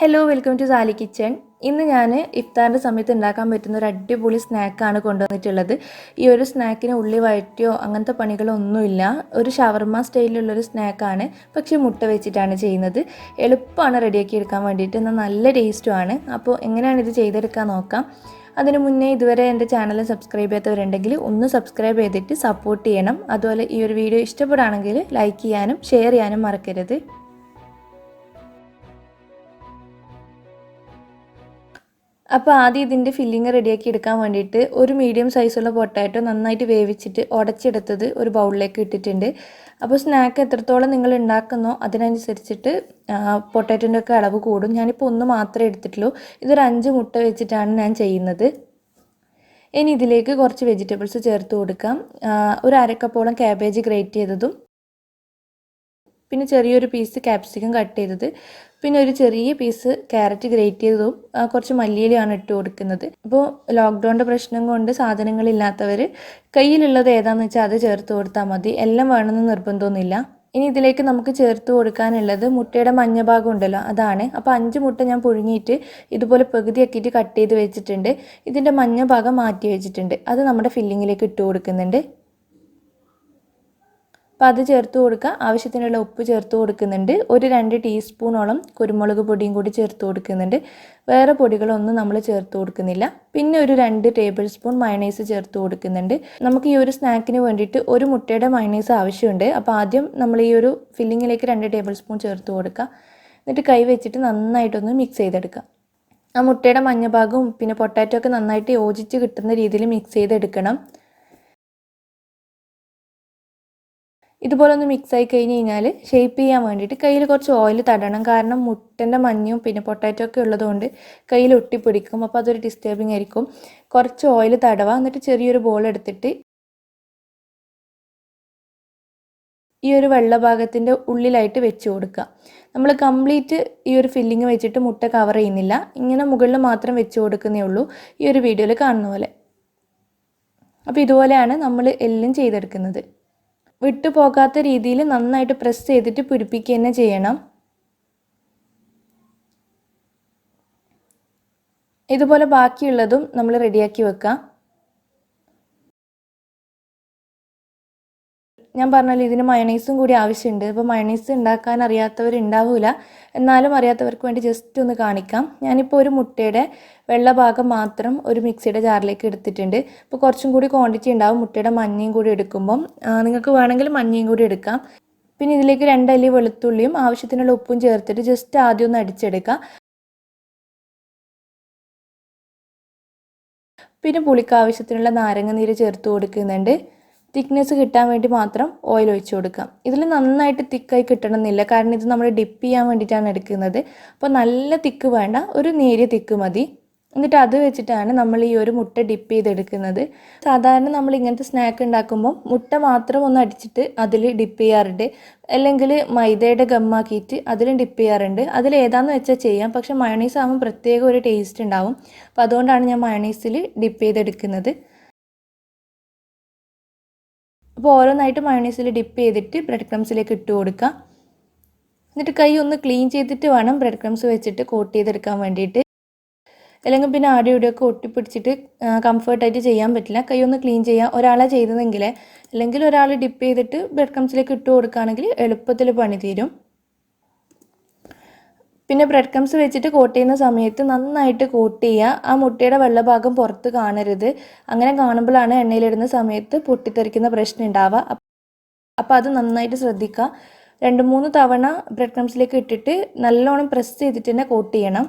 Hello welcome to Sali kitchen. ഇന്ന് ഞാൻ ഇഫ്താറിൻ്റെ സമയത്ത് ഉണ്ടാക്കാൻ പറ്റുന്ന ഒരു അടിപൊളി സ്നാക്കാണ് കൊണ്ടുവന്നിട്ടുള്ളത്. ഈ ഒരു സ്നാക്കിന് ഉള്ളി വഴറ്റിയോ അങ്ങനത്തെ പണികളൊന്നുമില്ല. ഒരു ഷവർമ സ്റ്റൈലിലുള്ളൊരു സ്നാക്കാണ്, പക്ഷേ മുട്ട വെച്ചിട്ടാണ് ചെയ്യുന്നത്. എളുപ്പമാണ് റെഡിയാക്കി എടുക്കാൻ വേണ്ടിയിട്ട്, എന്നാൽ നല്ല ടേസ്റ്റുമാണ്. അപ്പോൾ എങ്ങനെയാണ് ഇത് ചെയ്തെടുക്കാൻ നോക്കാം. അതിന് മുന്നേ ഇതുവരെ എൻ്റെ ചാനൽ സബ്സ്ക്രൈബ് ചെയ്യാത്തവരുണ്ടെങ്കിൽ ഒന്ന് സബ്സ്ക്രൈബ് ചെയ്തിട്ട് സപ്പോർട്ട് ചെയ്യണം. അതുപോലെ ഈ ഒരു വീഡിയോ ഇഷ്ടപ്പെടുകയാണെങ്കിൽ ലൈക്ക് ചെയ്യാനും ഷെയർ ചെയ്യാനും മറക്കരുത്. അപ്പോൾ ആദ്യം ഇതിൻ്റെ ഫില്ലിങ് റെഡിയാക്കി എടുക്കാൻ വേണ്ടിയിട്ട് ഒരു മീഡിയം സൈസുള്ള പൊട്ടാറ്റോ നന്നായിട്ട് വേവിച്ചിട്ട് ഉടച്ചെടുത്തത് ഒരു ബൗളിലേക്ക് ഇട്ടിട്ടുണ്ട്. അപ്പോൾ സ്നാക്ക് എത്രത്തോളം നിങ്ങൾ ഉണ്ടാക്കുന്നോ അതിനനുസരിച്ചിട്ട് പൊട്ടാറ്റോൻ്റെ ഒക്കെ അളവ് കൂടും. ഞാനിപ്പോൾ ഒന്ന് മാത്രമേ എടുത്തിട്ടുള്ളൂ. ഇതൊരു 5 മുട്ട വെച്ചിട്ടാണ് ഞാൻ ചെയ്യുന്നത്. ഇനി ഇതിലേക്ക് കുറച്ച് വെജിറ്റബിൾസ് ചേർത്ത് കൊടുക്കാം. ഒരു അരക്കപ്പോളം ക്യാബേജ് ഗ്രേറ്റ് ചെയ്തതും, പിന്നെ ചെറിയൊരു പീസ് ക്യാപ്സിക്കം കട്ട് ചെയ്തത്, പിന്നെ ഒരു ചെറിയ പീസ് ക്യാരറ്റ് ഗ്രേറ്റ് ചെയ്തതും, കുറച്ച് മല്ലിയിലയാണ് ഇട്ട് കൊടുക്കുന്നത്. അപ്പോൾ ലോക്ക്ഡൗണിൻ്റെ പ്രശ്നം കൊണ്ട് സാധനങ്ങളില്ലാത്തവർ കയ്യിലുള്ളത് ഏതാണെന്ന് വെച്ചാൽ അത് ചേർത്ത് കൊടുത്താൽ മതി. എല്ലാം വേണമെന്ന് നിർബന്ധമൊന്നുമില്ല. ഇനി ഇതിലേക്ക് നമുക്ക് ചേർത്ത് കൊടുക്കാനുള്ളത് മുട്ടയുടെ മഞ്ഞ ഭാഗം ഉണ്ടല്ലോ, അതാണ്. അപ്പോൾ 5 മുട്ട ഞാൻ പുഴുങ്ങിയിട്ട് ഇതുപോലെ പകുതിയാക്കിയിട്ട് കട്ട് ചെയ്ത് വെച്ചിട്ടുണ്ട്. ഇതിൻ്റെ മഞ്ഞ ഭാഗം മാറ്റി വെച്ചിട്ടുണ്ട്. അത് നമ്മുടെ ഫില്ലിങ്ങിലേക്ക് ഇട്ട് കൊടുക്കുന്നുണ്ട്. അപ്പോൾ അത് ചേർത്ത് കൊടുക്കുക. ആവശ്യത്തിനുള്ള ഉപ്പ് ചേർത്ത് കൊടുക്കുന്നുണ്ട്. ഒരു 2 ടീസ്പൂണോളം കുരുമുളക് പൊടിയും കൂടി ചേർത്ത് കൊടുക്കുന്നുണ്ട്. വേറെ പൊടികളൊന്നും നമ്മൾ ചേർത്ത് കൊടുക്കുന്നില്ല. പിന്നെ ഒരു 2 ടേബിൾ സ്പൂൺ മയണൈസ് ചേർത്ത് കൊടുക്കുന്നുണ്ട്. നമുക്ക് ഈ ഒരു സ്നാക്കിന് വേണ്ടിയിട്ട് ഒരു മുട്ടയുടെ മയണൈസ് ആവശ്യമുണ്ട്. അപ്പോൾ ആദ്യം നമ്മൾ ഈ ഒരു ഫില്ലിങ്ങിലേക്ക് 2 ടേബിൾ സ്പൂൺ ചേർത്ത് കൊടുക്കുക. എന്നിട്ട് കൈ വെച്ചിട്ട് നന്നായിട്ടൊന്ന് മിക്സ് ചെയ്തെടുക്കുക. ആ മുട്ടയുടെ മഞ്ഞ ഭാഗവും പിന്നെ പൊട്ടാറ്റോ ഒക്കെ നന്നായിട്ട് യോജിച്ച് കിട്ടുന്ന രീതിയിൽ മിക്സ് ചെയ്തെടുക്കണം. ഇതുപോലെ ഒന്ന് മിക്സായി കഴിഞ്ഞ് കഴിഞ്ഞാൽ ഷേപ്പ് ചെയ്യാൻ വേണ്ടിയിട്ട് കയ്യിൽ കുറച്ച് ഓയിൽ തടണം. കാരണം മുട്ടൻ്റെ മഞ്ഞയും പിന്നെ പൊട്ടാറ്റോ ഒക്കെ ഉള്ളതുകൊണ്ട് കയ്യിൽ ഒട്ടിപ്പിടിക്കും. അപ്പോൾ അതൊരു ഡിസ്റ്റർബിങ് ആയിരിക്കും. കുറച്ച് ഓയിൽ തടവുക. എന്നിട്ട് ചെറിയൊരു ബോൾ എടുത്തിട്ട് ഈ ഒരു വെള്ള ഭാഗത്തിൻ്റെ ഉള്ളിലായിട്ട് വെച്ച് കൊടുക്കുക. നമ്മൾ കംപ്ലീറ്റ് ഈ ഒരു ഫില്ലിങ് വെച്ചിട്ട് മുട്ട കവർ ചെയ്യുന്നില്ല. ഇങ്ങനെ മുകളിൽ മാത്രം വെച്ച് കൊടുക്കുന്നേ ഉള്ളൂ, ഈ ഒരു വീഡിയോയിൽ കാണുന്ന പോലെ. അപ്പോൾ ഇതുപോലെയാണ് നമ്മൾ എല്ലാം ചെയ്തെടുക്കുന്നത്. വിട്ടു പോകാത്ത രീതിയിൽ നന്നായിട്ട് പ്രസ് ചെയ്തിട്ട് പിടിപ്പിക്കുക തന്നെ ചെയ്യണം. ഇതുപോലെ ബാക്കിയുള്ളതും നമ്മൾ റെഡിയാക്കി വെക്കാം. ഞാൻ പറഞ്ഞാൽ ഇതിന് മയണൈസും കൂടി ആവശ്യമുണ്ട്. അപ്പോൾ മയണൈസ് ഉണ്ടാക്കാൻ അറിയാത്തവരുണ്ടാവില്ല, എന്നാലും അറിയാത്തവർക്ക് വേണ്ടി ജസ്റ്റ് ഒന്ന് കാണിക്കാം. ഞാനിപ്പോൾ ഒരു മുട്ടയുടെ വെള്ള ഭാഗം മാത്രം ഒരു മിക്സിയുടെ ജാറിലേക്ക് എടുത്തിട്ടുണ്ട്. അപ്പോൾ കുറച്ചും കൂടി ക്വാണ്ടിറ്റി ഉണ്ടാവും. മുട്ടയുടെ മഞ്ഞയും കൂടി എടുക്കുമ്പം നിങ്ങൾക്ക് വേണമെങ്കിൽ മഞ്ഞയും കൂടി എടുക്കാം. പിന്നെ ഇതിലേക്ക് 2 അല്ലി വെളുത്തുള്ളിയും ആവശ്യത്തിനുള്ള ഉപ്പും ചേർത്തിട്ട് ജസ്റ്റ് ആദ്യം ഒന്ന് അടിച്ചെടുക്കുക. പിന്നെ പുളിക്ക് ആവശ്യത്തിനുള്ള നാരങ്ങ നീര് ചേർത്ത് കൊടുക്കുന്നുണ്ട്. തിക്നെസ് കിട്ടാൻ വേണ്ടി മാത്രം ഓയിൽ ഒഴിച്ച് കൊടുക്കാം. ഇതിൽ നന്നായിട്ട് തിക്കായി കിട്ടണമെന്നില്ല, കാരണം ഇത് നമ്മൾ ഡിപ്പ് ചെയ്യാൻ വേണ്ടിയിട്ടാണ് എടുക്കുന്നത്. അപ്പോൾ നല്ല തിക്ക് വേണ്ട, ഒരു നേരിയ തിക്ക് മതി. എന്നിട്ട് അത് വെച്ചിട്ടാണ് നമ്മൾ ഈ ഒരു മുട്ട ഡിപ്പ് ചെയ്തെടുക്കുന്നത്. സാധാരണ നമ്മൾ ഇങ്ങനത്തെ സ്നാക്ക് ഉണ്ടാക്കുമ്പോൾ മുട്ട മാത്രം ഒന്ന് അടിച്ചിട്ട് അതിൽ ഡിപ്പ് ചെയ്യാറുണ്ട്, അല്ലെങ്കിൽ മൈദയുടെ ഗമ്മാക്കിയിട്ട് അതിലും ഡിപ്പ് ചെയ്യാറുണ്ട്. അതിൽ ഏതാണെന്ന് വെച്ചാൽ ചെയ്യാം. പക്ഷേ മയണൈസ് ആകുമ്പോൾ പ്രത്യേക ഒരു ടേസ്റ്റ് ഉണ്ടാവും. അപ്പോൾ അതുകൊണ്ടാണ് ഞാൻ മയണൈസിൽ ഡിപ്പ് ചെയ്തെടുക്കുന്നത്. അപ്പോൾ ഓരോന്നായിട്ട് മയണൈസിൽ ഡിപ്പ് ചെയ്തിട്ട് ബ്രെഡ് ക്രംസിലേക്ക് ഇട്ട് കൊടുക്കുക. എന്നിട്ട് കൈ ഒന്ന് ക്ലീൻ ചെയ്തിട്ട് വേണം ബ്രെഡ് ക്രംസ് വെച്ചിട്ട് കോട്ട് ചെയ്തെടുക്കാൻ വേണ്ടിയിട്ട്. അല്ലെങ്കിൽ പിന്നെ ആടെ ഇവിടെയൊക്കെ ഒട്ടിപ്പിടിച്ചിട്ട് കംഫർട്ടായിട്ട് ചെയ്യാൻ പറ്റില്ല. കൈ ഒന്ന് ക്ലീൻ ചെയ്യാം. ഒരാളെ ചെയ്തതെങ്കിൽ, അല്ലെങ്കിൽ ഒരാൾ ഡിപ്പ് ചെയ്തിട്ട് ബ്രെഡ് ക്രംസിലേക്ക് ഇട്ട് കൊടുക്കുകയാണെങ്കിൽ എളുപ്പത്തിൽ പണി തീരും. പിന്നെ ബ്രെഡ് ക്രംസ് വെച്ചിട്ട് കോട്ട് ചെയ്യുന്ന സമയത്ത് നന്നായിട്ട് കോട്ട് ചെയ്യുക. ആ മുട്ടയുടെ വെള്ള ഭാഗം പുറത്ത് കാണരുത്. അങ്ങനെ കാണുമ്പോഴാണ് എണ്ണയിലിടുന്ന സമയത്ത് പൊട്ടിത്തെറിക്കുന്ന പ്രശ്നം ഉണ്ടാവുക. അപ്പോൾ അത് നന്നായിട്ട് ശ്രദ്ധിക്കുക. 2-3 തവണ ബ്രെഡ് ക്രംസിലേക്ക് ഇട്ടിട്ട് നല്ലോണം പ്രസ് ചെയ്തിട്ട് തന്നെ കോട്ട് ചെയ്യണം.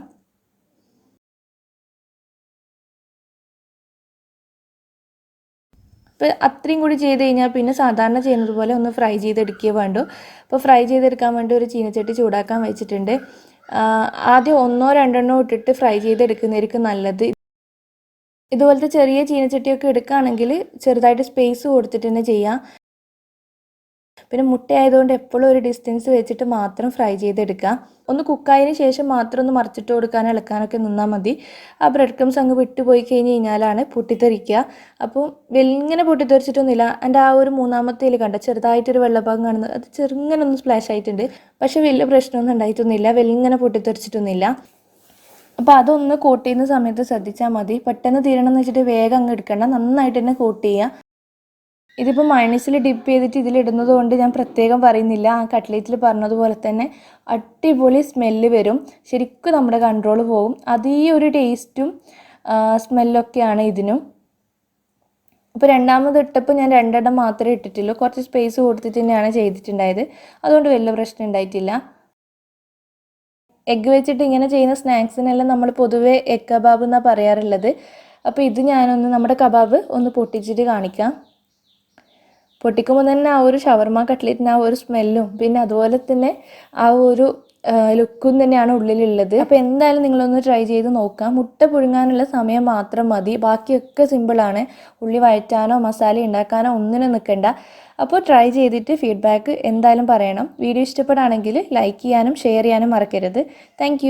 അപ്പോൾ അത്രയും കൂടി ചെയ്ത് കഴിഞ്ഞാൽ പിന്നെ സാധാരണ ചെയ്യുന്നത് പോലെ ഒന്ന് ഫ്രൈ ചെയ്തെടുക്കുകയേ വേണ്ടൂ. അപ്പോൾ ഫ്രൈ ചെയ്തെടുക്കാൻ വേണ്ടി ഒരു ചീനച്ചട്ടി ചൂടാക്കാൻ വെച്ചിട്ടുണ്ട്. ആദ്യം 1-2 ഇട്ടിട്ട് ഫ്രൈ ചെയ്തെടുക്കുന്നതായിരിക്കും നല്ലത്. ഇതുപോലത്തെ ചെറിയ ചീനച്ചട്ടിയൊക്കെ എടുക്കുകയാണെങ്കിൽ ചെറുതായിട്ട് സ്പേസ് കൊടുത്തിട്ട് തന്നെ ചെയ്യാം. പിന്നെ മുട്ട ആയതുകൊണ്ട് എപ്പോഴും ഒരു ഡിസ്റ്റൻസ് വെച്ചിട്ട് മാത്രം ഫ്രൈ ചെയ്തെടുക്കുക. ഒന്ന് കുക്കായതിന് ശേഷം മാത്രം ഒന്ന് മറിച്ചിട്ട് കൊടുക്കാനും ഇളക്കാനൊക്കെ നിന്നാൽ മതി. ആ ബ്രെഡ് ക്രംസ് അങ്ങ് വിട്ടുപോയി കഴിഞ്ഞ് കഴിഞ്ഞാലാണ് പൊട്ടിത്തെറിക്കുക. അപ്പോൾ വെലിങ്ങനെ പൊട്ടിത്തെറിച്ചിട്ടൊന്നുമില്ല. എൻ്റെ ആ ഒരു 3ാമത്തേൽ കണ്ട ചെറുതായിട്ടൊരു വെള്ളഭാഗം കാണുന്നത്, അത് ചെറുങ്ങനെ ഒന്ന് സ്പ്ലാഷ് ആയിട്ടുണ്ട്. പക്ഷേ വലിയ പ്രശ്നമൊന്നും ഉണ്ടായിട്ടൊന്നുമില്ല, വെലിങ്ങനെ പൊട്ടിത്തെറിച്ചിട്ടൊന്നുമില്ല. അപ്പോൾ അതൊന്ന് കോട്ട് ചെയ്യുന്ന സമയത്ത് ശ്രദ്ധിച്ചാൽ മതി. പെട്ടെന്ന് തീരണം എന്ന് വെച്ചിട്ട് വേഗം അങ്ങ് എടുക്കണ്ട, നന്നായിട്ട് തന്നെ കോട്ട് ചെയ്യുക. ഇതിപ്പോൾ മയണീസിൽ ഡിപ്പ് ചെയ്തിട്ട് ഇതിലിടുന്നത് കൊണ്ട് ഞാൻ പ്രത്യേകം പറയുന്നില്ല, ആ കട്ട്ലേറ്റിൽ പറഞ്ഞതുപോലെ തന്നെ അടിപൊളി സ്മെല്ല് വരും. ശരിക്കും നമ്മുടെ കൺട്രോൾ പോകും. അതേ ഒരു ടേസ്റ്റും സ്മെല്ലൊക്കെയാണ് ഇതിനും. അപ്പോൾ രണ്ടാമത് ഇട്ടപ്പോൾ ഞാൻ 2 എണ്ണം മാത്രമേ ഇട്ടിട്ടുള്ളൂ. കുറച്ച് സ്പേസ് കൊടുത്തിട്ട് തന്നെയാണ് ചെയ്തിട്ടുണ്ടായത്. അതുകൊണ്ട് വലിയ പ്രശ്നം ഉണ്ടായിട്ടില്ല. എഗ്ഗ് വെച്ചിട്ട് ഇങ്ങനെ ചെയ്യുന്ന സ്നാക്സിനെല്ലാം നമ്മൾ പൊതുവേ എഗ് കബാബ് എന്നാണ് പറയാറുള്ളത്. അപ്പോൾ ഇത് ഞാനൊന്ന് നമ്മുടെ കബാബ് ഒന്ന് പൊട്ടിച്ചിട്ട് കാണിക്കാം. പൊട്ടിക്കുമ്പോൾ തന്നെ ആ ഒരു ഷവർമ കട്ട്ലേറ്റിന് ആ ഒരു സ്മെല്ലും പിന്നെ അതുപോലെ തന്നെ ആ ഒരു ലുക്കും തന്നെയാണ് ഉള്ളിലുള്ളത്. അപ്പോൾ എന്തായാലും നിങ്ങളൊന്ന് ട്രൈ ചെയ്ത് നോക്കാം. മുട്ട പുഴുങ്ങാനുള്ള സമയം മാത്രം മതി, ബാക്കിയൊക്കെ സിമ്പിളാണ്. ഉള്ളി വഴറ്റാനോ മസാല ഉണ്ടാക്കാനോ ഒന്നിനും നിൽക്കണ്ട. അപ്പോൾ ട്രൈ ചെയ്തിട്ട് ഫീഡ്ബാക്ക് എന്തായാലും പറയണം. വീഡിയോ ഇഷ്ടപ്പെടുകയാണെങ്കിൽ ലൈക്ക് ചെയ്യാനും ഷെയർ ചെയ്യാനും മറക്കരുത്. താങ്ക്